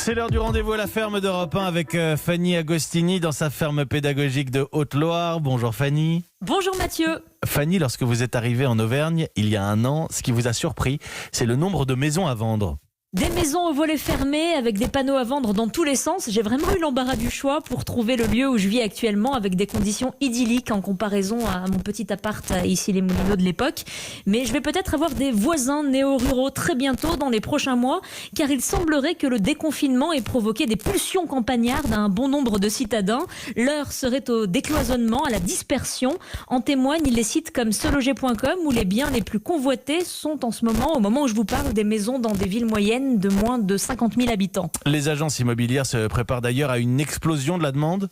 C'est l'heure du rendez-vous à la ferme d'Europe 1 avec Fanny Agostini dans sa ferme pédagogique de Haute-Loire. Bonjour Fanny. Bonjour Mathieu. Fanny, lorsque vous êtes arrivée en Auvergne il y a un an, ce qui vous a surpris, c'est le nombre de maisons à vendre. Des maisons aux volets fermés avec des panneaux à vendre dans tous les sens. J'ai vraiment eu l'embarras du choix pour trouver le lieu où je vis actuellement avec des conditions idylliques en comparaison à mon petit appart ici les Moulineaux de l'époque. Mais je vais peut-être avoir des voisins néo-ruraux très bientôt dans les prochains mois car il semblerait que le déconfinement ait provoqué des pulsions campagnardes à un bon nombre de citadins. L'heure serait au décloisonnement, à la dispersion. En témoignent les sites comme seloger.com où les biens les plus convoités sont en ce moment, au moment où je vous parle, des maisons dans des villes moyennes de moins de 50 000 habitants. Les agences immobilières se préparent d'ailleurs à une explosion de la demande.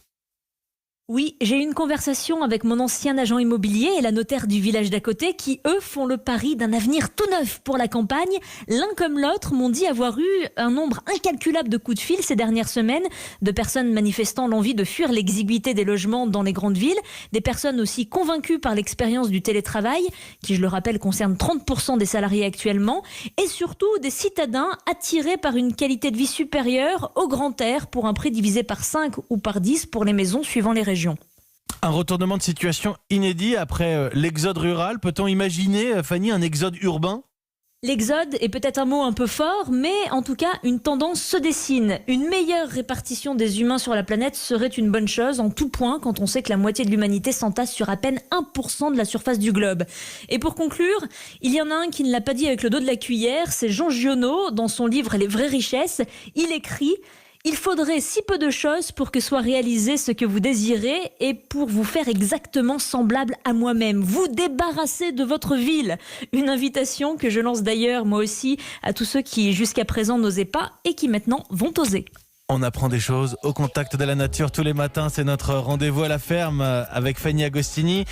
Oui, j'ai eu une conversation avec mon ancien agent immobilier et la notaire du village d'à côté qui, eux, font le pari d'un avenir tout neuf pour la campagne. L'un comme l'autre m'ont dit avoir eu un nombre incalculable de coups de fil ces dernières semaines, de personnes manifestant l'envie de fuir l'exiguïté des logements dans les grandes villes, des personnes aussi convaincues par l'expérience du télétravail, qui, je le rappelle, concerne 30% des salariés actuellement, et surtout des citadins attirés par une qualité de vie supérieure au grand air pour un prix divisé par 5 ou par 10 pour les maisons suivant les régions. Un retournement de situation inédit après l'exode rural. Peut-on imaginer, Fanny, un exode urbain ? L'exode est peut-être un mot un peu fort, mais en tout cas, une tendance se dessine. Une meilleure répartition des humains sur la planète serait une bonne chose en tout point quand on sait que la moitié de l'humanité s'entasse sur à peine 1% de la surface du globe. Et pour conclure, il y en a un qui ne l'a pas dit avec le dos de la cuillère, c'est Jean Giono, dans son livre Les vraies richesses. Il écrit: il faudrait si peu de choses pour que soit réalisé ce que vous désirez et pour vous faire exactement semblable à moi-même. Vous débarrasser de votre ville. Une invitation que je lance d'ailleurs moi aussi à tous ceux qui jusqu'à présent n'osaient pas et qui maintenant vont oser. On apprend des choses au contact de la nature tous les matins. C'est notre rendez-vous à la ferme avec Fanny Agostini.